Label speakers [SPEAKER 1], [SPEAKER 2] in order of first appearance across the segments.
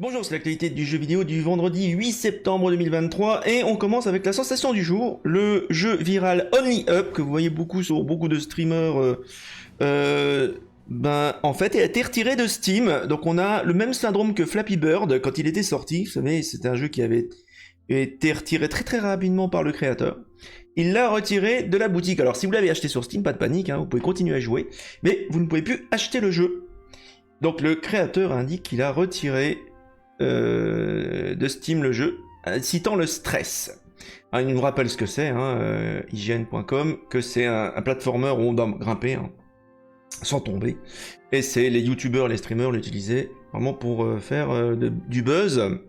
[SPEAKER 1] Bonjour, c'est l'actualité du jeu vidéo du vendredi 8 septembre 2023 et on commence avec la sensation du jour, le jeu viral Only Up que vous voyez beaucoup sur beaucoup de streamers en fait a été retiré de Steam. Donc on a le même syndrome que Flappy Bird quand il était sorti. Vous savez, c'était un jeu qui avait été retiré très rapidement par le créateur. Il l'a retiré de la boutique. Alors si vous l'avez acheté sur Steam, pas de panique, hein, vous pouvez continuer à jouer, mais vous ne pouvez plus acheter le jeu. Donc le créateur indique qu'il a retiré de Steam le jeu, citant le stress. Alors, il nous rappelle ce que c'est, IGN.com, que c'est un platformer où on doit grimper sans tomber. Et c'est les youtubeurs, les streamers l'utilisaient vraiment pour faire du buzz.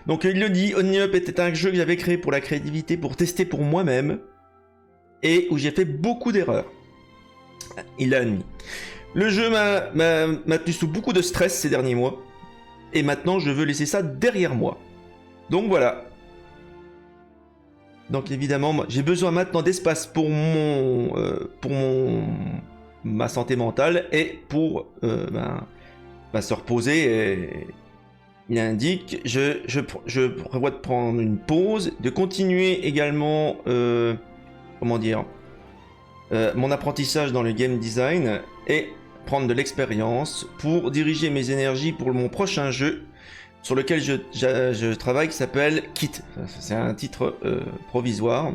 [SPEAKER 1] Donc il le dit, Only Up était un jeu que j'avais créé pour la créativité, pour tester pour moi-même, et où j'ai fait beaucoup d'erreurs. Il l'a admis. Le jeu m'a tenu sous beaucoup de stress ces derniers mois. Et maintenant, je veux laisser ça derrière moi. Donc voilà. Donc évidemment, j'ai besoin maintenant d'espace pour ma santé mentale et pour se reposer. Et il indique, je prévois de prendre une pause, de continuer également, mon apprentissage dans le game design et prendre de l'expérience pour diriger mes énergies pour mon prochain jeu sur lequel je travaille, qui s'appelle Kit. C'est un titre provisoire.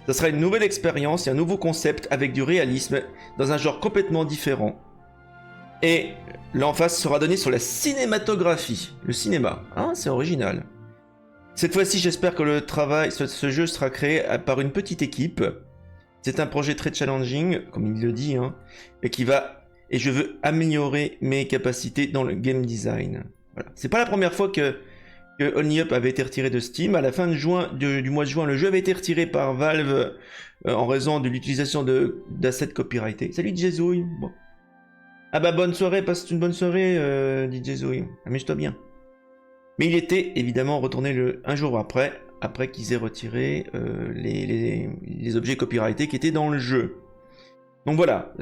[SPEAKER 1] Ça sera une nouvelle expérience et un nouveau concept avec du réalisme dans un genre complètement différent. Et l'emphase sera donnée sur la cinématographie, le cinéma. C'est original. Cette fois-ci, j'espère que ce jeu sera créé par une petite équipe. C'est un projet très challenging, comme il le dit, et je veux améliorer mes capacités dans le game design. Voilà. C'est pas la première fois que Only Up avait été retiré de Steam. À la fin du mois de juin, le jeu avait été retiré par Valve en raison de l'utilisation d'assets copyrightés. Salut DJ Zoe. Bon. Ah bah bonne soirée, passe une bonne soirée DJ Zoe. Amuse-toi bien. Mais il était évidemment retourné un jour après qu'ils aient retiré les objets copyrightés qui étaient dans le jeu. Donc voilà.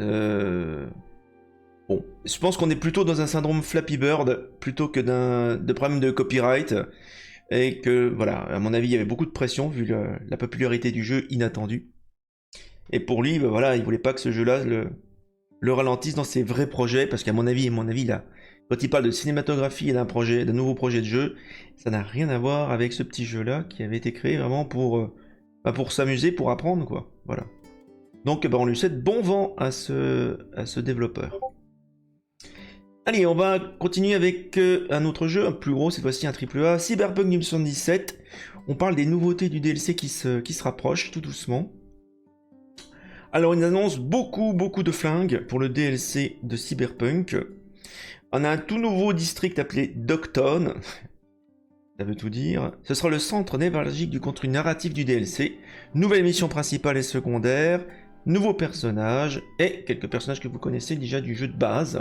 [SPEAKER 1] Bon, je pense qu'on est plutôt dans un syndrome Flappy Bird plutôt que de problème de copyright. Et que, voilà, à mon avis, il y avait beaucoup de pression vu la popularité du jeu inattendue. Et pour lui, voilà, il voulait pas que ce jeu-là le ralentisse dans ses vrais projets, parce qu'à mon avis, là, quand il parle de cinématographie et d'un nouveau projet de jeu, ça n'a rien à voir avec ce petit jeu-là qui avait été créé vraiment pour s'amuser, pour apprendre, quoi. Voilà. Donc, on lui souhaite bon vent à ce développeur. Allez, on va continuer avec un autre jeu, un plus gros, cette fois-ci un AAA, Cyberpunk 2077. On parle des nouveautés du DLC qui se rapprochent tout doucement. Alors, ils annoncent beaucoup de flingues pour le DLC de Cyberpunk. On a un tout nouveau district appelé Dogtown. Ça veut tout dire. Ce sera le centre névralgique du contenu narratif du DLC. Nouvelle mission principale et secondaire. Nouveaux personnages. Et quelques personnages que vous connaissez déjà du jeu de base.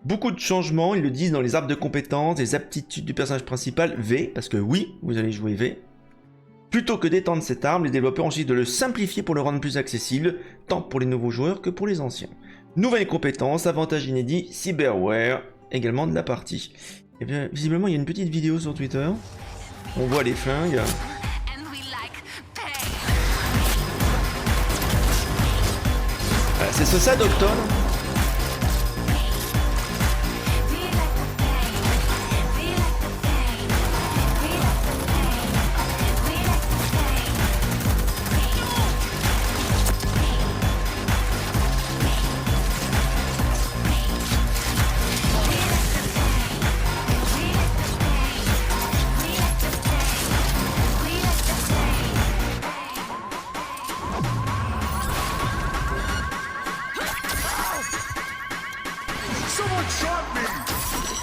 [SPEAKER 1] Beaucoup de changements, ils le disent dans les arbres de compétences, les aptitudes du personnage principal, V, parce que oui, vous allez jouer V. Plutôt que d'étendre cette arme, les développeurs ont choisi de le simplifier pour le rendre plus accessible, tant pour les nouveaux joueurs que pour les anciens. Nouvelles compétences, avantages inédits, cyberware, également de la partie. Et bien, visiblement, il y a une petite vidéo sur Twitter. On voit les flingues. Voilà, c'est ça, Dogtown.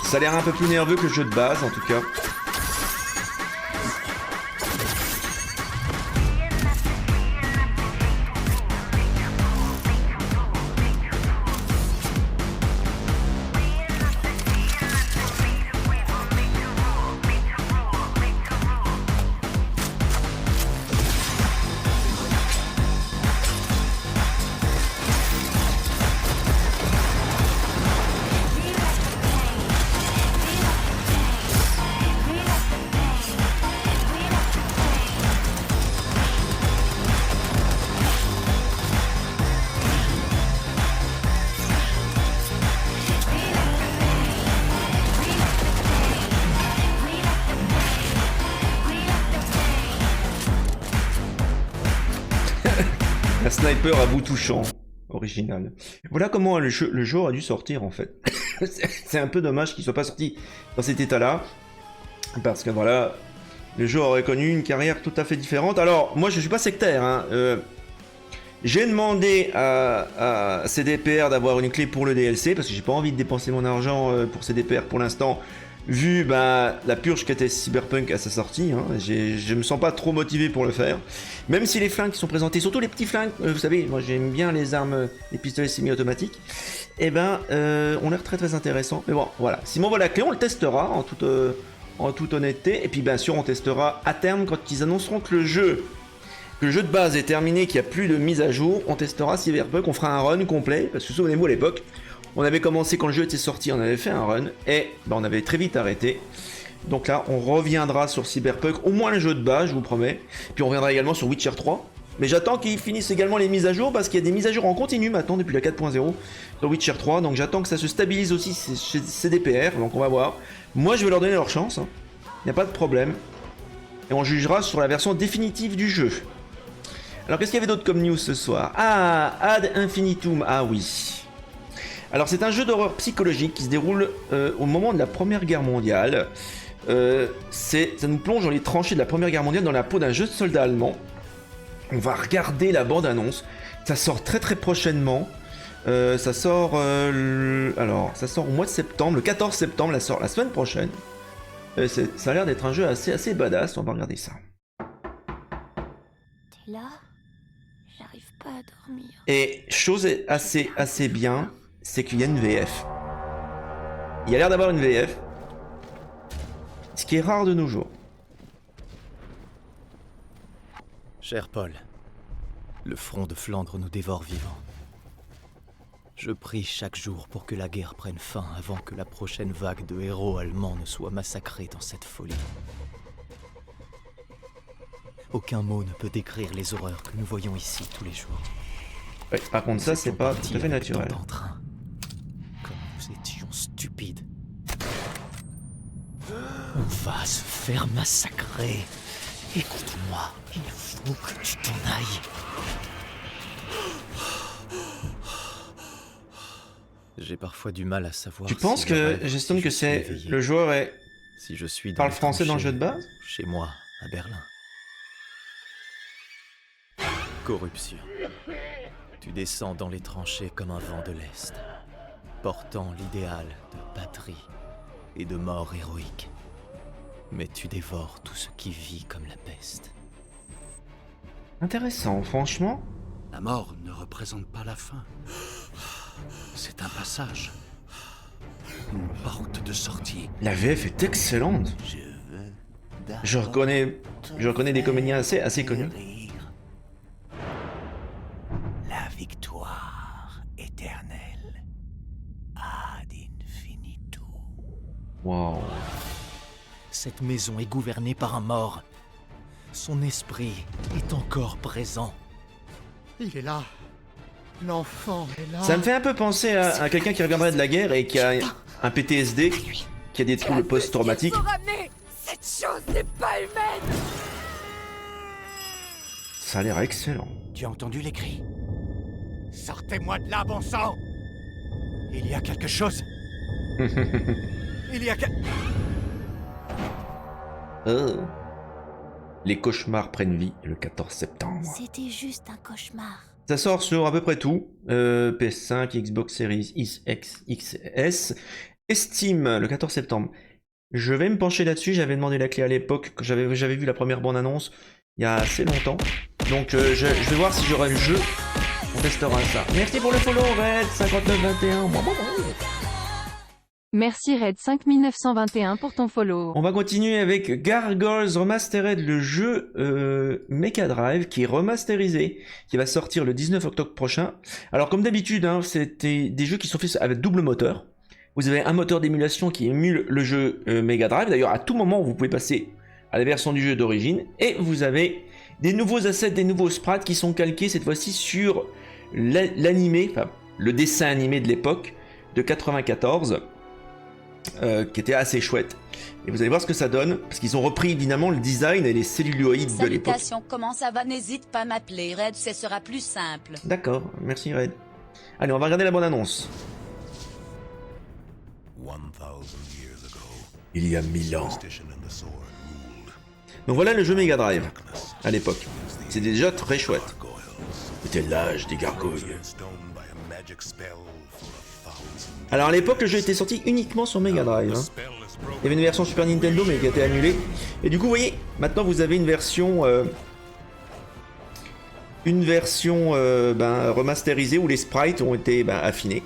[SPEAKER 1] Ça a l'air un peu plus nerveux que le jeu de base en tout cas. sniper à bout touchant. Original. Voilà comment le jeu aurait dû sortir en fait. C'est un peu dommage qu'il soit pas sorti dans cet état-là. Parce que voilà, le jeu aurait connu une carrière tout à fait différente. Alors, moi je suis pas sectaire. Hein. J'ai demandé à CDPR d'avoir une clé pour le DLC parce que j'ai pas envie de dépenser mon argent pour CDPR pour l'instant. Vu la purge qu'était Cyberpunk à sa sortie, hein, je me sens pas trop motivé pour le faire. Même si les flingues qui sont présentés, surtout les petits flingues, vous savez, moi j'aime bien les armes, les pistolets semi-automatiques, et ben, ont l'air très très intéressants. Mais bon, voilà. Si m'envoie la clé, on le testera en toute honnêteté. Et puis bien sûr, on testera à terme quand ils annonceront que le jeu de base est terminé, qu'il n'y a plus de mise à jour. On testera Cyberpunk, on fera un run complet, parce que souvenez-vous à l'époque, on avait commencé quand le jeu était sorti, on avait fait un run, et ben, on avait très vite arrêté. Donc là, on reviendra sur Cyberpunk, au moins le jeu de base, je vous promets. Puis on reviendra également sur Witcher 3. Mais j'attends qu'ils finissent également les mises à jour, parce qu'il y a des mises à jour en continu maintenant, depuis la 4.0, sur Witcher 3. Donc j'attends que ça se stabilise aussi chez CDPR, donc on va voir. Moi, je vais leur donner leur chance, hein. Il n'y a pas de problème. Et on jugera sur la version définitive du jeu. Alors qu'est-ce qu'il y avait d'autre comme news ce soir? Ah, Ad Infinitum, ah oui. Alors c'est un jeu d'horreur psychologique qui se déroule au moment de la Première Guerre mondiale. Ça nous plonge dans les tranchées de la Première Guerre mondiale dans la peau d'un jeune soldat allemand. On va regarder la bande-annonce. Ça sort très très prochainement. Ça sort ça sort au mois de septembre, le 14 septembre, ça sort la semaine prochaine. Ça a l'air d'être un jeu assez badass, on va regarder ça.
[SPEAKER 2] T'es là? J'arrive pas à dormir.
[SPEAKER 1] Et chose assez bien, c'est qu'il y a une VF. Il y a l'air d'avoir une VF. Ce qui est rare de nos jours.
[SPEAKER 3] Cher Paul, le front de Flandre nous dévore vivants. Je prie chaque jour pour que la guerre prenne fin avant que la prochaine vague de héros allemands ne soit massacrée dans cette folie. Aucun mot ne peut décrire les horreurs que nous voyons ici tous les jours.
[SPEAKER 1] Ouais, par contre ça c'est pas tout à fait naturel.
[SPEAKER 3] Comme nous étions stupides. On va se faire massacrer. Écoute-moi, il faut que tu t'en ailles. J'ai parfois du mal à savoir.
[SPEAKER 1] Tu penses que j'estime que c'est le joueur
[SPEAKER 3] si je suis
[SPEAKER 1] parle français dans le jeu de base?
[SPEAKER 3] Chez moi, à Berlin. Corruption. Tu descends dans les tranchées comme un vent de l'Est, portant l'idéal de patrie et de mort héroïque. Mais tu dévores tout ce qui vit comme la peste.
[SPEAKER 1] Intéressant, franchement.
[SPEAKER 4] La mort ne représente pas la fin. C'est un passage. Une porte de sortie.
[SPEAKER 1] La VF est excellente. Je reconnais des comédiens assez connus.
[SPEAKER 4] La victoire éternelle. Ad infinitum.
[SPEAKER 1] Wow.
[SPEAKER 3] Cette maison est gouvernée par un mort. Son esprit est encore présent.
[SPEAKER 4] Il est là. L'enfant est là.
[SPEAKER 1] Ça me fait un peu penser à quelqu'un qui reviendrait de la guerre et qui a un PTSD, qui a des troubles post-traumatiques.
[SPEAKER 2] Cette chose n'est pas humaine.
[SPEAKER 1] Ça a l'air excellent.
[SPEAKER 4] Tu as entendu les cris? Sortez-moi de là, bon sang! Il y a quelque chose. Il y a
[SPEAKER 1] Oh. Les cauchemars prennent vie le 14 septembre.
[SPEAKER 2] C'était juste un cauchemar.
[SPEAKER 1] Ça sort sur à peu près tout. PS5, Xbox Series X, XS et Steam le 14 septembre. Je vais me pencher là-dessus. J'avais demandé la clé à l'époque, quand j'avais vu la première bande-annonce il y a assez longtemps. Donc je vais voir si j'aurai le jeu. On testera ça. Merci pour le follow, Red 5921.
[SPEAKER 5] Merci Red 5921 pour ton follow.
[SPEAKER 1] On va continuer avec Gargoyles Remastered, le jeu Mega Drive qui est remasterisé, qui va sortir le 19 octobre prochain. Alors comme d'habitude, hein, c'était des jeux qui sont faits avec double moteur. Vous avez un moteur d'émulation qui émule le jeu Mega Drive. D'ailleurs, à tout moment, vous pouvez passer à la version du jeu d'origine. Et vous avez des nouveaux assets, des nouveaux sprites qui sont calqués cette fois-ci sur l'animé, enfin le dessin animé de l'époque de 94. qui était assez chouette. Et vous allez voir ce que ça donne, parce qu'ils ont repris évidemment le design et les celluloïdes de l'époque.
[SPEAKER 6] Salutations, comment ça va? N'hésite pas à m'appeler, Red, ce sera plus simple.
[SPEAKER 1] D'accord, merci Red. Allez, on va regarder la bonne annonce. Il y a 1000 ans. Donc voilà le jeu Mega Drive, à l'époque. C'est déjà très chouette. C'était l'âge des gargouilles. Alors à l'époque, le jeu était sorti uniquement sur Mega Drive. Hein. Il y avait une version Super Nintendo, mais qui a été annulée. Et du coup, vous voyez, maintenant vous avez une version... remasterisée où les sprites ont été affinés.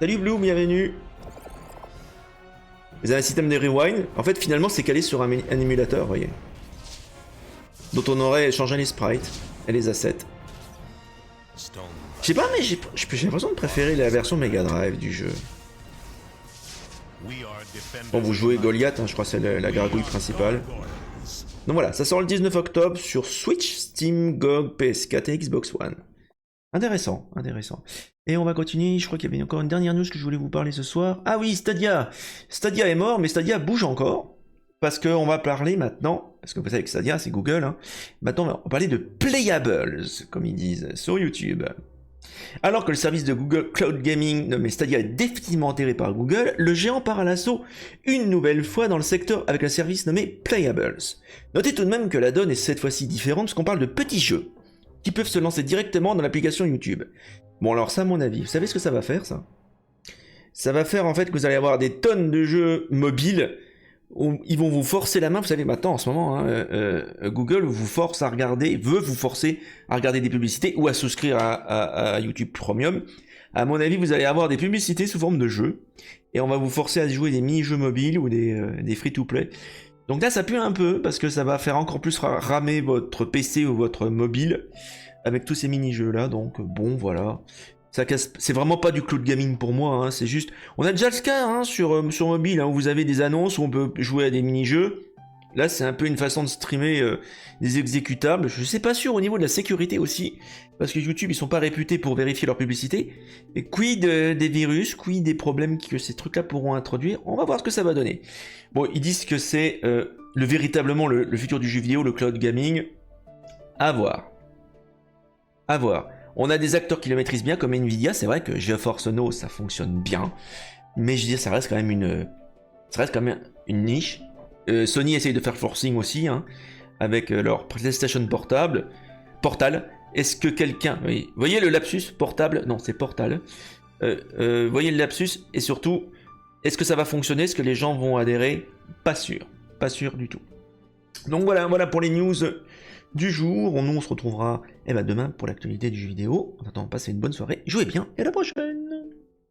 [SPEAKER 1] Salut Blue, bienvenue. Vous avez un système de rewind. En fait, finalement, c'est calé sur un émulateur, vous voyez. Dont on aurait changé les sprites et les assets. Je sais pas, mais j'ai l'impression de préférer la version Mega Drive du jeu. Bon, vous jouez Goliath, hein, je crois que c'est la gargouille principale. Donc voilà, ça sort le 19 octobre sur Switch, Steam, GOG, PS4 et Xbox One. Intéressant, intéressant. Et on va continuer, je crois qu'il y avait encore une dernière news que je voulais vous parler ce soir. Ah oui, Stadia. Stadia est mort, mais Stadia bouge encore. Parce qu'on va parler maintenant, parce que vous savez que Stadia c'est Google, hein. Maintenant on va parler de Playables, comme ils disent sur YouTube. Alors que le service de Google Cloud Gaming nommé Stadia est définitivement enterré par Google, le géant part à l'assaut une nouvelle fois dans le secteur avec un service nommé Playables. Notez tout de même que la donne est cette fois-ci différente parce qu'on parle de petits jeux qui peuvent se lancer directement dans l'application YouTube. Bon alors ça à mon avis, vous savez ce que ça va faire ça? Ça va faire en fait que vous allez avoir des tonnes de jeux mobiles où ils vont vous forcer la main, vous savez maintenant en ce moment, hein, Google vous force à regarder, veut vous forcer à regarder des publicités ou à souscrire à YouTube Premium. À mon avis, vous allez avoir des publicités sous forme de jeux, et on va vous forcer à jouer des mini-jeux mobiles ou des free-to-play. Donc là, ça pue un peu, parce que ça va faire encore plus ramer votre PC ou votre mobile, avec tous ces mini-jeux-là, donc bon, voilà. C'est vraiment pas du cloud gaming pour moi, hein, c'est juste... On a déjà le cas hein, sur mobile, hein, où vous avez des annonces où on peut jouer à des mini-jeux. Là, c'est un peu une façon de streamer des exécutables. Je suis pas sûr au niveau de la sécurité aussi, parce que YouTube, ils sont pas réputés pour vérifier leur publicité. Et quid des virus, quid des problèmes que ces trucs-là pourront introduire. On va voir ce que ça va donner. Bon, ils disent que c'est véritablement le futur du jeu vidéo, le cloud gaming. À voir. À voir. On a des acteurs qui le maîtrisent bien, comme Nvidia. C'est vrai que GeForce Now, ça fonctionne bien. Mais je veux dire, ça reste quand même une niche. Sony essaye de faire forcing aussi, hein, avec leur PlayStation Portal. Est-ce que quelqu'un... Oui. Voyez le lapsus portable? Non, c'est Portal. Voyez le lapsus, et surtout, est-ce que ça va fonctionner? Est-ce que les gens vont adhérer? Pas sûr. Pas sûr du tout. Donc voilà pour les news du jour. Nous, on se retrouvera demain pour l'actualité du jeu vidéo. En attendant, passez une bonne soirée. Jouez bien, et à la prochaine!